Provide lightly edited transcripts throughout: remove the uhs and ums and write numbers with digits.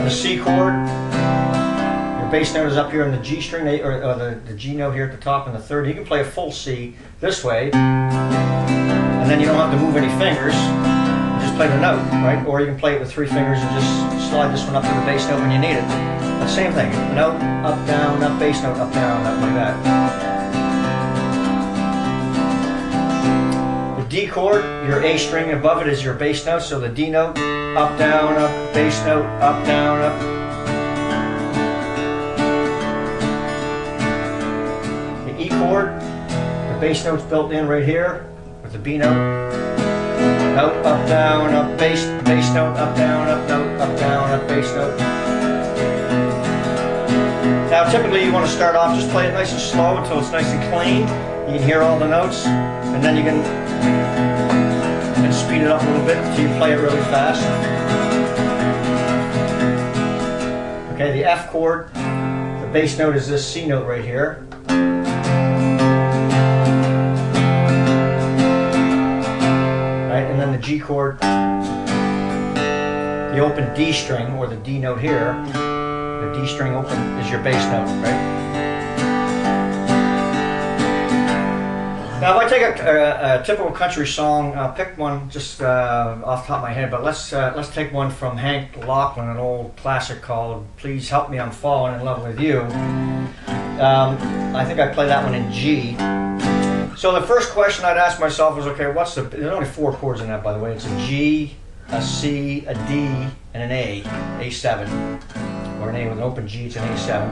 the C chord, your bass note is up here in the G string, or the G note here at the top in the third. You can play a full C this way, and then you don't have to move any fingers. You just play the note, right? Or you can play it with 3 fingers and just slide this one up to the bass note when you need it. But same thing, note, up, bass note, up, down, up, like that. D chord, your A string above it is your bass note, so the D note, up, bass note, up, down, up. The E chord, the bass note's built in right here with the B note. Note, up, bass note, up, note, up, bass note. Now typically you want to start off, just play it nice and slow until it's nice and clean. You can hear all the notes, and then you can speed it up a little bit until you play it really fast. Okay, the F chord, the bass note is this C note right here. Right, and then the G chord, the open D string, or the D note here, the D string open is your bass note, right? Now, if I take a typical country song, I'll pick one just off the top of my head, but let's take one from Hank Locklin, an old classic called "Please Help Me, I'm Falling in Love with You." I think I play that one in G. So the first question I'd ask myself is, okay, there's only 4 chords in that, by the way. It's a G, a C, a D, and an A, A7, or an A with an open G, it's an A7.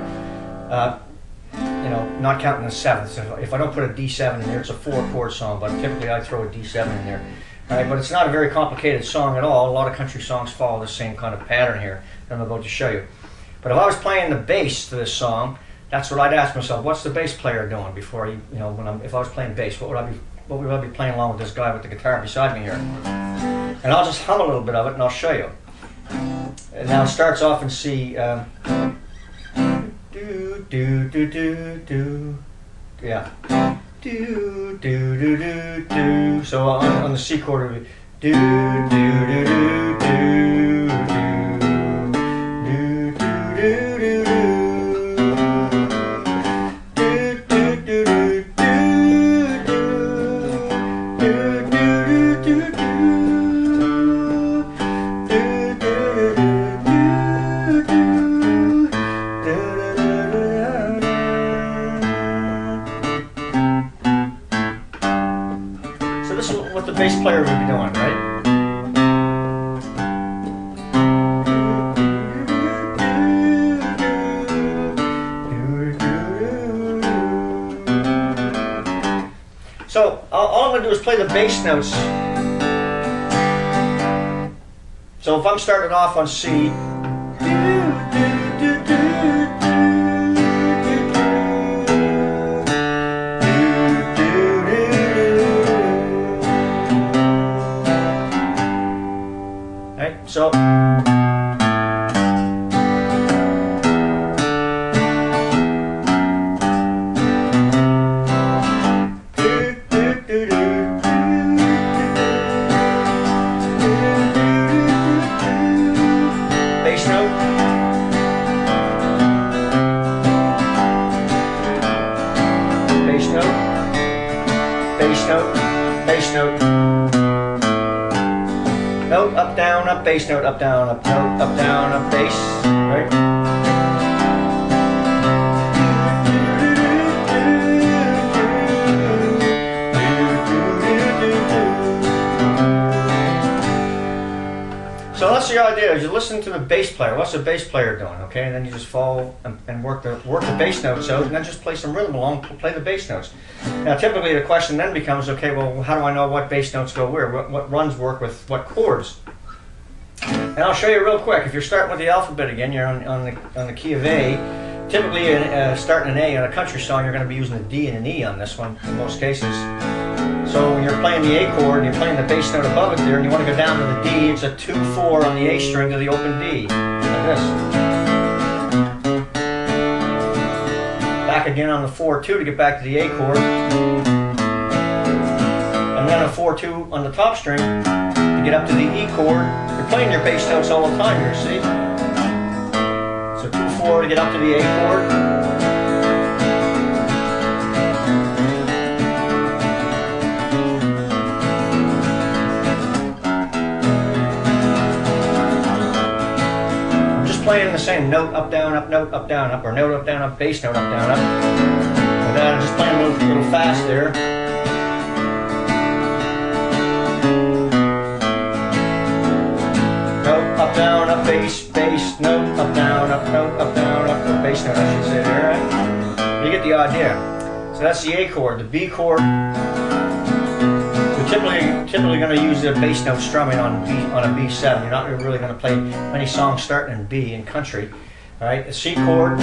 You know, not counting the 7th. So if I don't put a D7 in there, it's a 4-chord song, but typically I throw a D7 in there. All right, but it's not a very complicated song at all. A lot of country songs follow the same kind of pattern here that I'm about to show you. But if I was playing the bass to this song, that's what I'd ask myself: what's the bass player doing before if I was playing bass, what would I be playing along with this guy with the guitar beside me here? And I'll just hum a little bit of it, and I'll show you. And now it starts off in C. Do do do do, yeah. Do do do do do. So on the C chord, it would be do do do do do do do do do do. What the bass player would be doing, right? So all I'm going to do is play the bass notes. So if I'm starting off on C, so bass note, bass note, bass note, bass note. Note, up, down, up, bass note, up, down, up, note, up, down, up, bass, right? So that's the idea, is you listen to the bass player. What's the bass player doing, okay? And then you just follow and work the bass notes out, and then just play some rhythm along, play the bass notes. Now typically the question then becomes, okay, well, how do I know what bass notes go where? What runs work with what chords? And I'll show you real quick. If you're starting with the alphabet again, you're on the key of A. Typically, starting an A on a country song, you're going to be using a D and an E on this one in most cases. So when you're playing the A chord and you're playing the bass note above it there, and you want to go down to the D, it's a 2-4 on the A string to the open D, like this. Back again on the 4-2 to get back to the A chord, and then a 4-2 on the top string to get up to the E chord. You're playing your bass notes all the time here, see? get up to the A chord. Playing the same note, up, down, up, note, up, down, up, or note, up, down, up, bass note, up, down, up. And then I'm just playing a little fast there. Note, up, down, up, bass, bass, note, up, down, up, note, up, down, up, or bass note, I should say there, right? You get the idea. So that's the A chord. The B chord, typically going to use the bass note strumming on a B7. You're not really going to play many songs starting in B in country. All right, the C chord,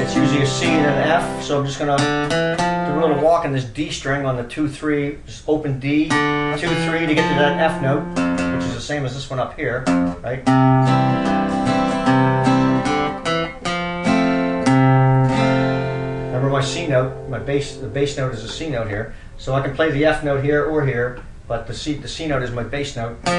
it's usually a C and an F. So I'm just going to do a little walk in this D string on the 2-3, just open D, 2-3 to get to that F note, which is the same as this one up here, right? Remember my C note, the bass note is a C note here. So I can play the F note here or here, but the C note is my bass note. Like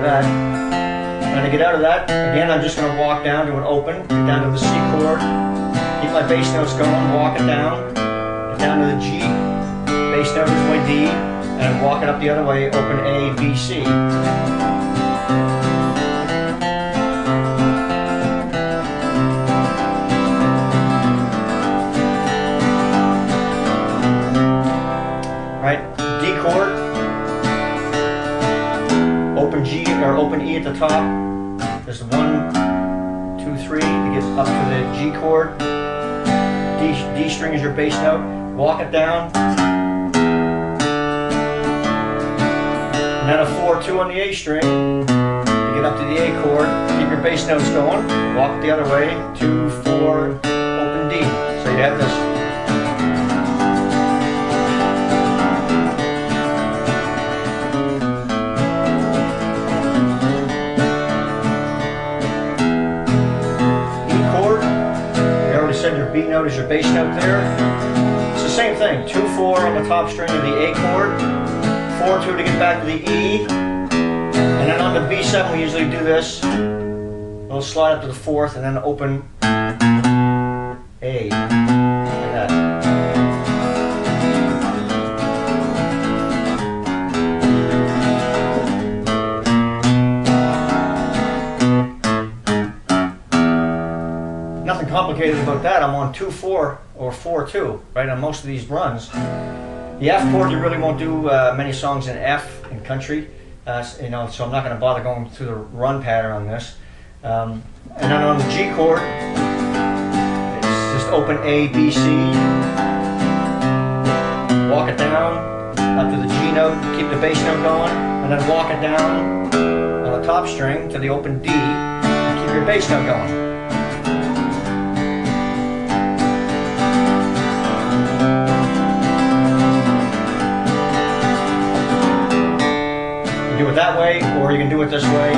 that. And to get out of that, again, I'm just going to walk down to an open, get down to the C chord, keep my bass notes going, walk it down, get down to the G. Bass note is my D, and walk it up the other way, open A, B, C. Right, D chord, open G or open E at the top. There's 1, 2, 3 to get up to the G chord. D string is your bass note. Walk it down, and then a 4-2 on the A string to get up to the A chord. Keep your bass notes going. Walk the other way. 2, 4, open D. So you have this. Your B note is your bass note there. It's the same thing. 2-4 on the top string of the A chord, 4-2 to get back to the E, and then on the B7 we usually do this. We'll slide up to the 4th and then open A. Like that. Nothing complicated about that. I'm on 2-4 or 4-2, right, on most of these runs. The F chord, you really won't do many songs in F in country, you know, so I'm not going to bother going through the run pattern on this. And then on the G chord, it's just open A, B, C, walk it down up to the G note, keep the bass note going, and then walk it down on the top string to the open D, and keep your bass note going. Do it that way, or you can do it this way.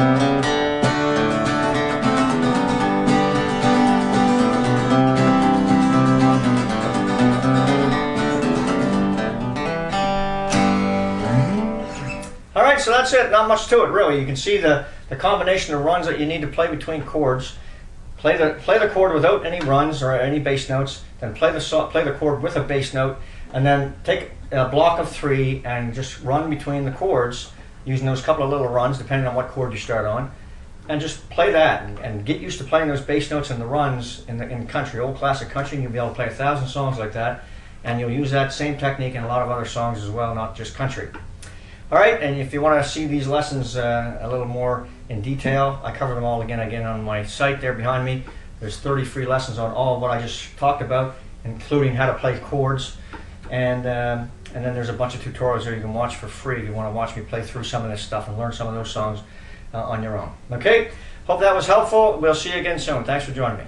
All right, so that's it. Not much to it, really. You can see the combination of runs that you need to play between chords. Play the chord without any runs or any bass notes, then play the chord with a bass note, and then take a block of 3 and just run between the chords, using those couple of little runs depending on what chord you start on, and just play that and get used to playing those bass notes and the runs in country, old classic country, and you'll be able to play 1,000 songs like that, and you'll use that same technique in a lot of other songs as well, not just country. All right, and if you want to see these lessons a little more in detail, I cover them all again on my site there behind me. There's 30 free lessons on all of what I just talked about, including how to play chords, and then there's a bunch of tutorials there you can watch for free if you want to watch me play through some of this stuff and learn some of those songs on your own. Okay, hope that was helpful. We'll see you again soon. Thanks for joining me.